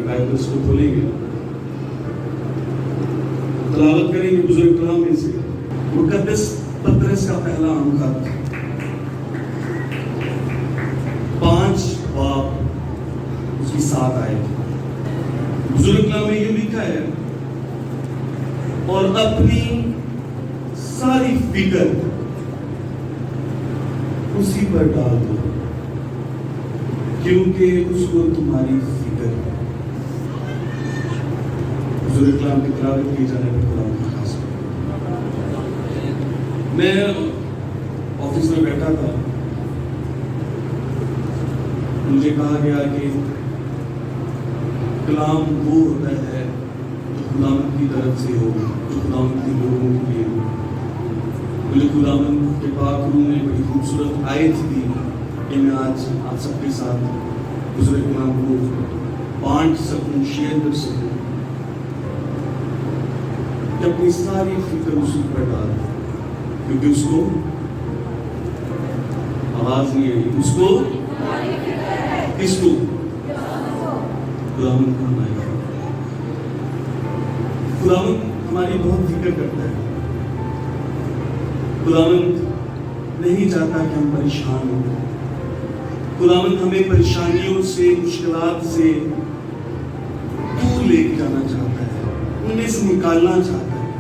بائبلس کو کھولیں گے، تلاوت کریں گے بزرگ کلام میں سے مقدس پطرس کا پہلا خط 5 باب اس کی 7 آیت۔ بزرگ کلام میں یہ لکھا ہے، اور اپنی ساری فکر اسی پر ڈال دو کیونکہ اس کو تمہاری فکر ہے۔ بزرگ کلام کی تلاوت کی جانے پر قرآن کا خاص۔ میں آفس میں بیٹھا تھا، مجھے کہا گیا کہ کلام وہ ہوتا ہے جو خداوند کی طرف سے ہو، جو خداوند کے لوگوں کے لیے ہو۔ مجھے خداوند کے پاک روح نے بڑی خوبصورت آیت دی کہ میں آج آپ سب کے ساتھ بزرگ کلام کو بانٹ سکوں، شیئر کر سکوں، کہ اپنی ساری فکر اس پر ڈال دوں کیونکہ اس کو آواز نہیں آئی، اس کو کس کو خداوند کو آئی۔ خداوند ہماری بہت فکر کرتا ہے۔ خداوند نہیں چاہتا کہ ہم پریشان ہوں۔ خداوند ہمیں پریشانیوں سے، مشکلات سے دور لے کے جانا چاہتا ہے، ان میں سے نکالنا چاہتا ہے،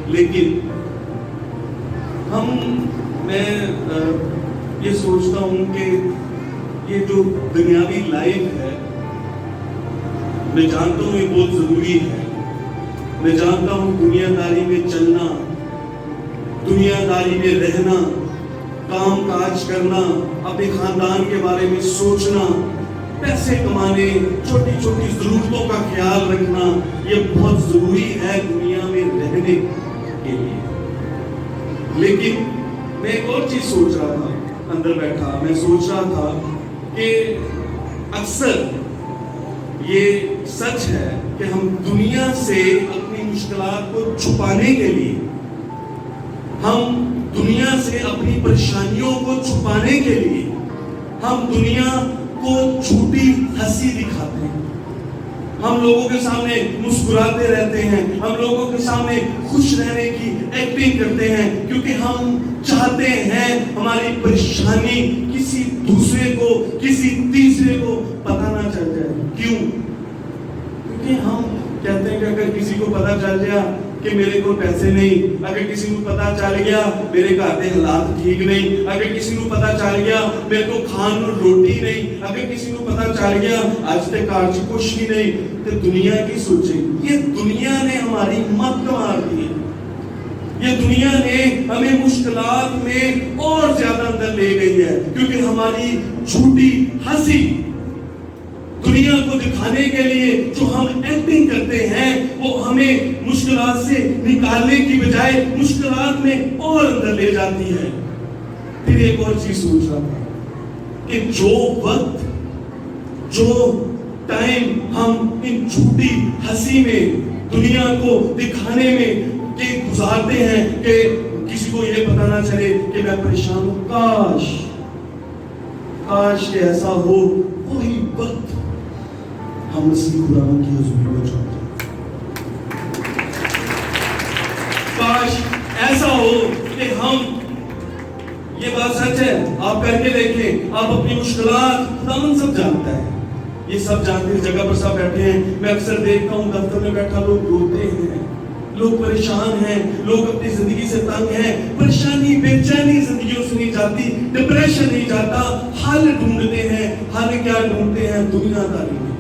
لیکن میں یہ سوچتا ہوں کہ یہ جو دنیاوی لائف ہے، میں جانتا ہوں یہ بہت ضروری ہے۔ میں جانتا ہوں دنیا داری میں چلنا، دنیا داری میں رہنا، کام کاج کرنا، اپنے خاندان کے بارے میں سوچنا، پیسے کمانے، چھوٹی چھوٹی ضرورتوں کا خیال رکھنا، یہ بہت ضروری ہے دنیا میں رہنے کے لیے۔ لیکن میں ایک اور چیز سوچ رہا تھا، اندر بیٹھا میں سوچ رہا تھا کہ اکثر یہ سچ ہے کہ ہم دنیا سے اپنی مشکلات کو چھپانے کے لیے، ہم دنیا سے اپنی پریشانیوں کو چھپانے کے لیے ہم دنیا کو جھوٹی ہنسی دکھاتے ہیں۔ ہم لوگوں کے سامنے مسکراتے رہتے ہیں، ہم لوگوں کے سامنے خوش رہنے کی ایکٹنگ کرتے ہیں، کیونکہ ہم چاہتے ہیں ہماری پریشانی کسی دوسرے کو، کسی تیسرے کو پتہ نہ چل جائے۔ کیوں؟ کیونکہ ہم کہتے ہیں کہ اگر کسی کو پتہ چل گیا کہ میرے کو پیسے نہیں، اگر کسی کو پتہ چل گیا میرے گھر کے حالات ٹھیک نہیں، اگر کسی کو پتہ چل گیا میرے کو کھان نوں روٹی نہیں، اگر کسی کو پتہ چل گیا آج تک کارج کچھ بھی نہیں، تو دنیا کی سوچے۔ یہ دنیا نے ہماری مت مار دی ہے، یہ دنیا نے ہمیں مشکلات میں اور زیادہ اندر لے گئی ہے، کیونکہ ہماری جھوٹی ہنسی دنیا کو دکھانے کے لیے جو ہم ایکٹنگ کرتے ہیں وہ ہمیں مشکلات سے نکالنے کی بجائے مشکلات میں اور اندر لے جاتی ہے۔ پھر ایک اور چیز سوچ رہا تھا کہ جو وقت، جو ٹائم ہم ان جھوٹی ہنسی میں، دنیا کو دکھانے میں کہ گزارتے ہیں کہ کسی کو یہ پتہ نہ چلے کہ میں پریشان ہوں، کاش کہ ایسا ہو، وہی وقت ہم مسیح خداوند کی حضوری میں چھوڑتے ہیں۔ کاش ایسا ہو کہ ہم، یہ بات سچ ہے، آپ کر کے دیکھیں، آپ اپنی مشکلات، خداوند سب جانتا ہے، یہ سب جانتے ہیں، جگہ پر سب بیٹھے ہیں۔ میں اکثر دیکھتا ہوں دفتر میں بیٹھا لوگ روتے ہیں، لوگ پریشان ہیں، لوگ اپنی زندگی سے تنگ ہیں، پریشانی بے چینی زندگیوں سے نہیں جاتی، ڈپریشن نہیں جاتا، حل ڈھونڈتے ہیں۔ حل کیا ڈھونڈتے ہیں؟ دنیا داری میں۔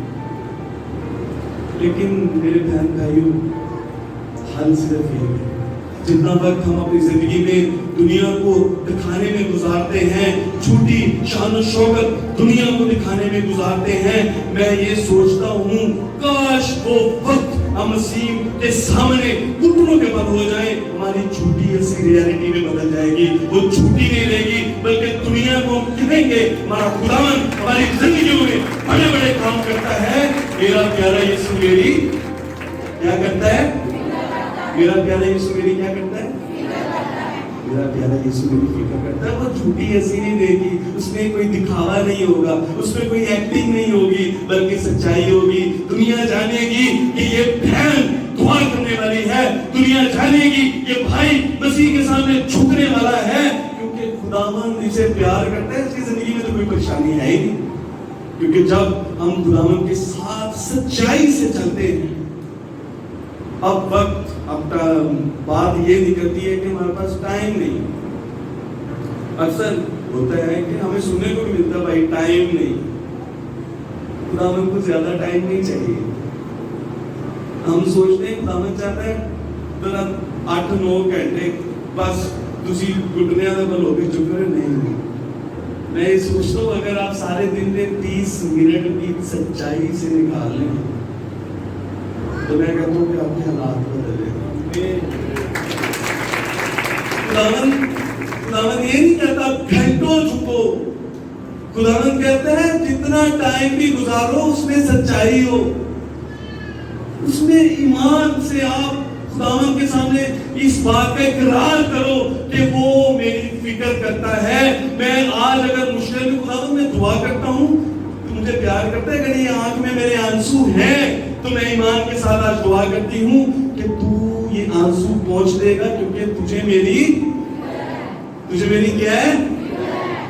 لیکن میرے بہن بھائیوں، حل صرف یہ ہے، جتنا وقت ہم اپنی زندگی میں دنیا کو دکھانے میں گزارتے ہیں، جھوٹی شان و شوکت دنیا کو دکھانے میں گزارتے ہیں، میں یہ سوچتا ہوں کاش وہ وقت ہم مسیح کے سامنے گھٹنوں کے بل ہو جائیں، ہماری جھوٹی ایسی ریالٹی میں بدل جائے گی، وہ جھوٹی نہیں رہے گی، بلکہ دنیا کو کہیں گے ہمارا خداوند ہماری زندگیوں میں بڑے بڑے کام کرتا ہے۔ میرا پیارا یسوع میری کیا کرتا ہے؟ میرا پیارا یسوع میری کیا کرتا ہے؟ میرا پیارا یسوع میری فکر کرتا ہے. وہ جھوٹی ہنسی نہیں دے گی, اس میں کوئی دکھاوا نہیں ہوگا, اس میں کوئی ایکٹنگ نہیں ہوگی, بلکہ سچائی ہوگی. دنیا جانے گی کہ یہ بہن دعا کرنے والی ہے, دنیا جانے گی یہ بھائی مسیح کے سامنے جھکنے والا ہے, کیونکہ خداوند اسے پیار کرتا ہے. اس کی زندگی میں تو کوئی پریشانی ہے ہی نہیں, کیونکہ جب ہم خداوند کے ساتھ سچائی سے چلتے ہیں. اب وقت بات یہ نکلتی ہے کہ ہمارے پاس ٹائم نہیں. اکثر ہوتا ہے کہ ہمیں سننے کو بھی ملتا ہے بھائی ٹائم نہیں. خداوند کو زیادہ ٹائم نہیں چاہیے. ہم سوچتے ہیں خداوند چاہتا ہے ذرا 8-9 گھنٹے بس تسی گھٹنیاں دے بل ہو کے چپ کرے. نہیں, میں سوچتا ہوں اگر آپ سارے دن میں 30 منٹ بھی سچائی سے نکال لیں تو میں کہتا ہوں کہ آپ کے حالات بدل جائیں. خداوند یہ نہیں کہتا گھنٹوں جھکو. خداوند کہتا ہے جتنا ٹائم بھی گزارو اس میں سچائی ہو, اس میں ایمان سے آپ خداوند کے سامنے اس بات کا اقرار کرو کہ وہ میری فکر کرتا ہے. میں آج اگر مشکل میں خداوند میں دعا کرتا ہوں تو مجھے پیار کرتا ہے. اگر یہ آنکھ میں میرے آنسو ہیں تو میں ایمان کے ساتھ آج دعا کرتی ہوں کہ تو یہ آنسو پہنچ دے گا, کیونکہ تجھے میری کیا ہے,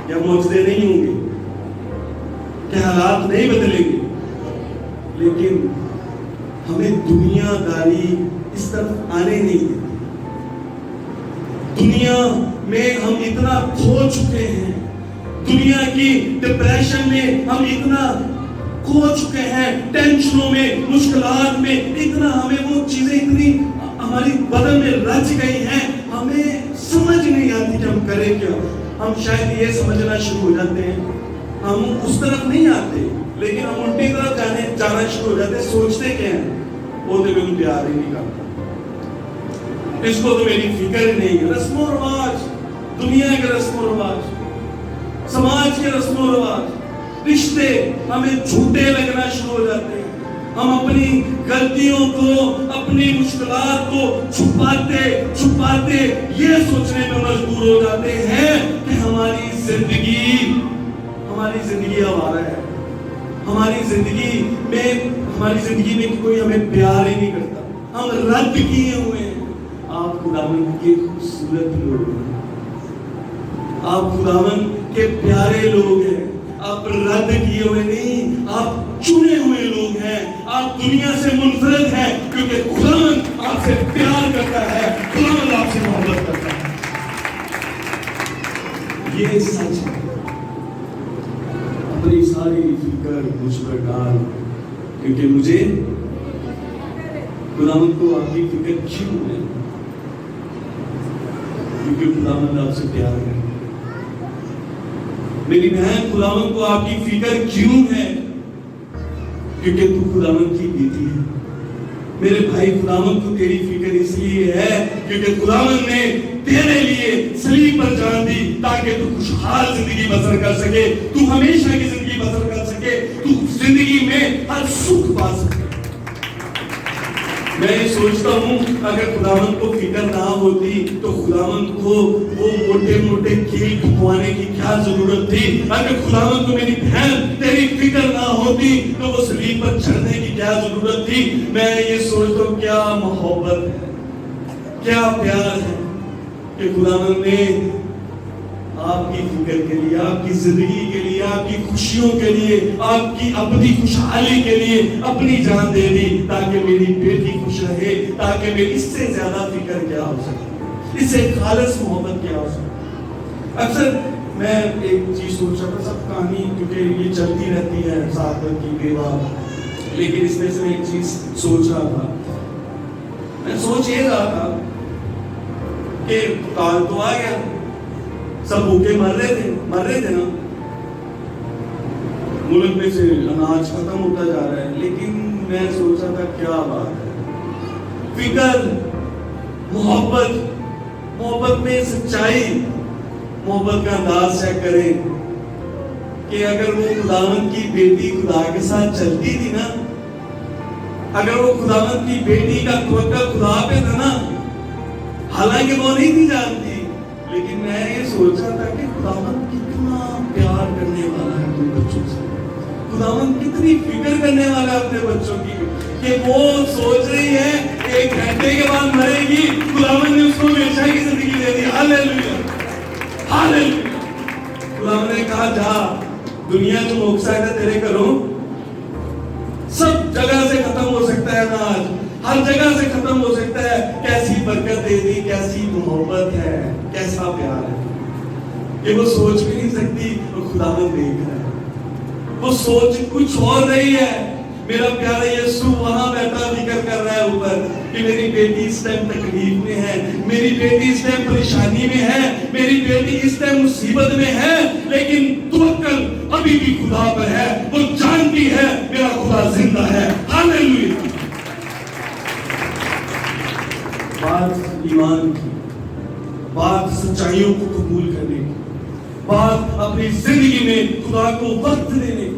یا معجزے نہیں ہوں گے, کہ حالات نہیں بدلیں گے, لیکن ہمیں دنیا داری اس طرف آنے نہیں دیتی. دنیا میں ہم اتنا کھو چکے ہیں, دنیا کی ڈپریشن میں ہم اتنا کھو چکے ہیں, ٹینشنوں میں, مشکلات میں اتنا ہمیں وہ چیزیں اتنی ہماری بدن میں رچ گئی ہیں, ہمیں سمجھ نہیں آتی کہ ہم کریں کیا. ہم شاید یہ سمجھنا شروع ہو جاتے ہیں, ہم اس طرف نہیں آتے لیکن ہم الٹی طرف جانا شروع ہو جاتے ہیں. سوچتے کیا ہیں, وہ تو میں پیار ہی نہیں کرتا, اس کو تو میری فکر ہی نہیں ہے. رسم و رواج, دنیا کے رسم و رواج, سماج کے رسم و رواج, رشتے ہمیں جھوٹے لگنا شروع ہو جاتے ہیں. ہم اپنی غلطیوں کو, اپنی مشکلات کو چھپاتے یہ سوچنے میں مجبور ہو جاتے ہیں کہ ہماری زندگی آوارہ ہے, ہماری زندگی میں کوئی ہمیں پیار ہی نہیں کرتا, ہم رد کیے ہوئے ہیں. آپ خداوند کے خوبصورت لوگ ہیں, آپ خداوند کے پیارے لوگ ہیں, آپ رد کیے ہوئے نہیں, آپ چنے ہوئے لوگ ہیں. آپ دنیا سے منفرد ہیں کیونکہ خداوند آپ سے پیار کرتا ہے, خداوند آپ سے محبت کرتا ہے. یہ سچ ہے. اپنی ساری فکر مجھ پر ڈال, کیونکہ مجھے خداوند کو آپ کی فکر کیوں ہے, کیونکہ خداوند آپ سے پیار کرتا ہے. میری بہن خداوند کو آپ کی فکر کیوں ہے, کیونکہ تو خداوند کی بیٹی ہے. میرے بھائی خداوند کو تیری فکر اس لیے ہے کیونکہ خداوند نے تیرے لیے صلیب پر جان دی تاکہ تو خوشحال زندگی بسر کر سکے, تو ہمیشہ کی زندگی بسر کر سکے, تو زندگی میں ہر سکھ پا سکے. میں یہ سوچتا ہوں اگر خداوند کو فکر نہ ہوتی تو خداوند کو وہ موٹے کھیل کھپوانے کی کیا ضرورت تھی. اگر خداوند کو میری بہن تیری فکر نہ ہوتی تو وہ صلیب پر چڑھنے کی کیا ضرورت تھی. میں یہ سوچتا ہوں کیا محبت ہے, کیا پیار ہے کہ خداوند نے آپ کی فکر کے لیے, آپ کی زندگی کے لیے, آپ کی خوشیوں کے لیے, آپ کی اپنی خوشحالی کے لیے اپنی جان دے دی تاکہ میری بیٹی خوش رہے, تاکہ میری اس سے زیادہ فکر کیا ہو سکے, اس سے خالص محبت کیا ہو سکے. اکثر میں ایک چیز سوچ رہا تھا, سب کہانی کیونکہ یہ چلتی رہتی ہے ساتھ کی بیوہ, لیکن اس میں سے میں ایک چیز سوچ رہا تھا. میں سوچ یہ رہا تھا کہ کال تو آ گیا, سب بھوکے مر رہے تھے نا, ملک میں سے اناج ختم ہوتا جا رہا ہے, لیکن میں سوچا تھا کیا بات ہے, فکر, محبت میں سچائی, محبت کا انداز چیک کریں کہ اگر وہ خداوند کی بیٹی خدا کے ساتھ چلتی تھی نا, اگر وہ خداوند کی بیٹی کا توقع خدا پہ تھا نا, حالانکہ وہ نہیں تھی جانتی لیکن میں یہ سوچا تھا کہ خداوند کتنا پیار کرنے والا ہے اپنے بچوں سے، خداوند کتنی فکر کرنے والا ہے اپنے بچوں کی، کہ وہ سوچ رہی ہے 1 گھنٹے کے بعد مرے گی، خداوند نے اس کو ہمیشہ کی زندگی دے دی۔ ہاللیلویا، ہاللیلویا۔ خداوند نے کہا جا، دنیا جو موقع ہے تیرے کرو، سب جگہ سے ختم ہو سکتا ہے ناج، ہر جگہ سے ختم ہو سکتا ہے۔ کیسی برکت دے دی، کیسی محبت ہے، کیسا پیار ہے کہ وہ سوچ بھی نہیں سکتی، وہ خداوند دیکھ رہا ہے، وہ سوچ کچھ اور نہیں ہے۔ میرا پیارا یسوع وہاں بیٹھا فکر کر رہا ہے اوپر کہ میری بیٹی اس ٹائم تکلیف میں ہے، میری بیٹی اس ٹائم پریشانی میں ہے، میری بیٹی اس ٹائم مصیبت میں ہے، لیکن توکل ابھی بھی خدا پر ہے۔ وہ جانتی ہے میرا خدا زندہ ہے۔ ہاللیلویا۔ بات ایمان کی، بات سچائیوں کو قبول کرنے کی، بات اپنی زندگی میں خدا کو وقت دینے کی،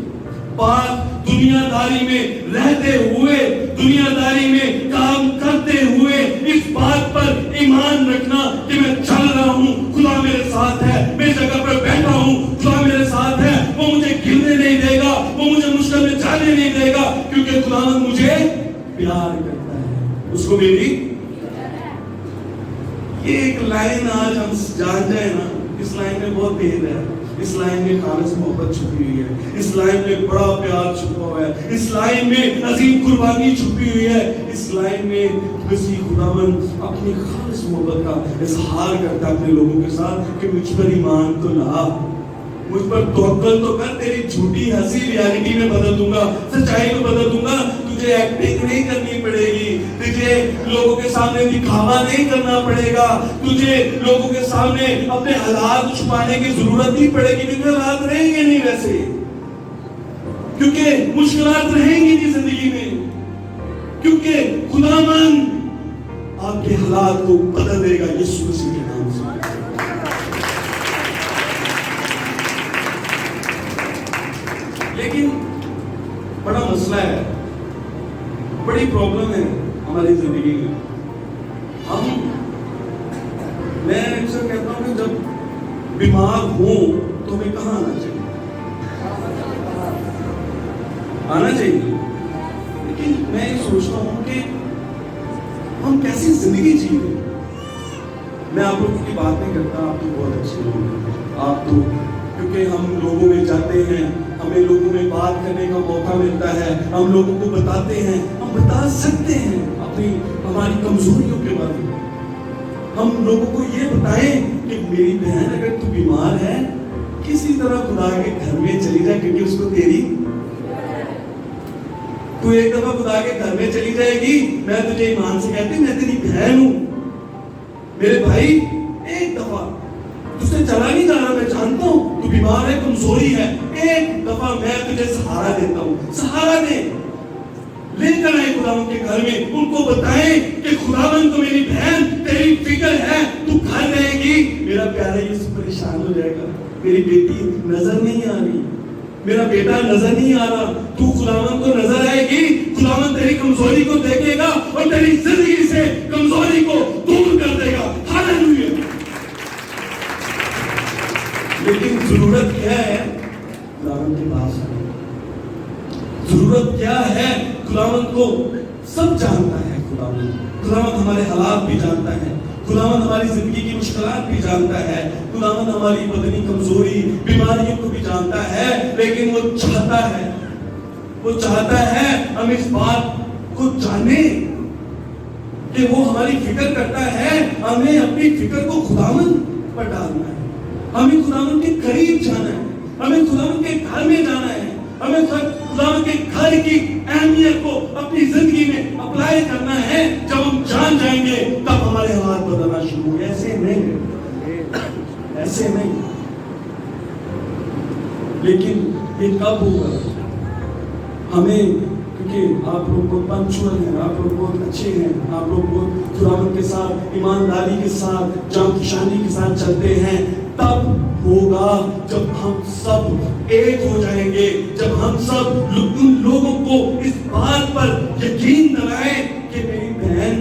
بات دنیا داری میں رہتے ہوئے، دنیا داری میں کام کرتے ہوئے اس بات پر ایمان رکھنا کہ میں چل رہا ہوں، خدا میرے ساتھ ہے، میں جگہ پر بیٹھا ہوں، خدا میرے ساتھ ہے، وہ مجھے گرنے نہیں دے گا، وہ مجھے مشکل میں جانے نہیں دے گا، کیونکہ خدا مجھے پیار کرتا ہے، اس کو میری یہ ایک لائن آج ہم جان جائیں نا، اس لائن میں بہت بھید ہے، اس لائن میں خالص محبت چھپی ہوئی ہے، اس لائن میں بڑا پیار چھپا ہوا ہے، اس لائن میں عظیم قربانی چھپی ہوئی ہے، اس لائن میں مسیح خداوند اپنی خالص محبت کا اظہار کرتا ہے اپنے لوگوں کے ساتھ کہ مجھ پر ایمان تو لا، مجھ پر توکل تو کر، تیری جھوٹی ہنسی ریالٹی میں بدل دوں گا، سچائی میں بدل دوں گا، تجھے ایکٹنگ نہیں کرنی پڑے گی، تجھے لوگوں کے سامنے دکھاوا نہیں کرنا پڑے گا، تجھے لوگوں کے سامنے اپنے حالات چھپانے کی ضرورت نہیں پڑے گی، کیونکہ حالات رہیں گے نہیں ویسے، کیونکہ مشکلات رہیں گی نہیں زندگی میں، کیونکہ خداوند آپ کے حالات کو بدل دے گا یسوع مسیح کے نام سے۔ لیکن بڑا مسئلہ ہے، بڑی پرابلم ہے ہماری زندگی میں، میں اکثر کہتا ہوں کہ جب بیمار ہوں تو ہمیں کہاں آنا چاہیے، لیکن میں یہ سوچتا ہوں کہ ہم کیسی زندگی جی رہے ہیں۔ میں آپ لوگوں کی بات نہیں کرتا، آپ تو بہت اچھے لوگ ہیں، آپ تو کیونکہ ہم لوگوں میں جاتے ہیں، ہمیں لوگوں میں بات کرنے کا موقع ملتا ہے، ہم لوگوں کو بتاتے ہیں، ہم بتا سکتے ہیں اپنی ہماری کمزوریوں کے بارے میں، ہم لوگوں کو یہ بتائیں کہ میری بہن اگر تو بیمار ہے کسی طرح خدا کے گھر میں چلی جائے، کیونکہ اس کو تیری، تو ایک دفعہ خدا کے گھر میں چلی جائے گی، میں تجھے ایمان سے کہتی میں تیری بہن ہوں، میرے بھائی ایک دفعہ تجھ سے چلا نہیں جا رہا، میں جانتا ہوں تو بیمار ہے، کمزوری ہے، ایک دفعہ میں تجھے سہارا دیتا ہوں، سہارا دے، لے کر آئے خداوند کے گھر میں، ان کو بتائیں کہ خداوند تو میری بہن تیری فکر ہے، تو گھر رہے گی، میرا پیارا یسوع پریشان ہو جائے گا، میری بیٹی نظر نہیں آ رہی، میرا بیٹا نظر نہیں آ رہا، تو خداوند کو نظر آئے گی، خداوند تیری کمزوری کو دیکھے گا اور تیری زندگی سے کمزوری کو دور کر دے گا۔ ہاللیلویا۔ لیکن ضرورت کیا ہے؟ خداوند کے پاس آنے، ضرورت کیا ہے؟ خداوند کو سب جانتا ہے، خداوند ہمارے حالات بھی جانتا ہے، خداوند ہماری زندگی کی مشکلات بھی جانتا ہے، خداوند ہماری بدنی کمزوری بیماریوں کو بھی جانتا ہے، لیکن وہ چاہتا ہے ہم اس بات کو جانیں کہ وہ ہماری فکر کرتا ہے، ہمیں اپنی فکر کو خداوند پر ڈالنا ہے، ہمیں خداوند کے قریب جانا ہے، ہمیں خداوند کے گھر میں جانا ہے، ہمیں خداوند کے گھر کی اہمیت کو اپنی زندگی میں اپلائی کرنا ہے۔ جب ہم جان جائیں گے تب ہمارے حالات بدلنا شروع ہوں گے، ایسے نہیں، لیکن یہ کب ہوگا؟ ہمیں، کیونکہ آپ لوگ بہت پنکچوئل ہیں، آپ لوگ بہت اچھے ہیں، آپ لوگ بہت خداوند کے ساتھ ایمانداری کے ساتھ جانفشانی کے ساتھ چلتے ہیں، تب ہوگا جب ہم سب ایک ہو جائیں گے، جب ہم سب ان لوگوں کو اس بات پر یقین دلائیں کہ میری بہن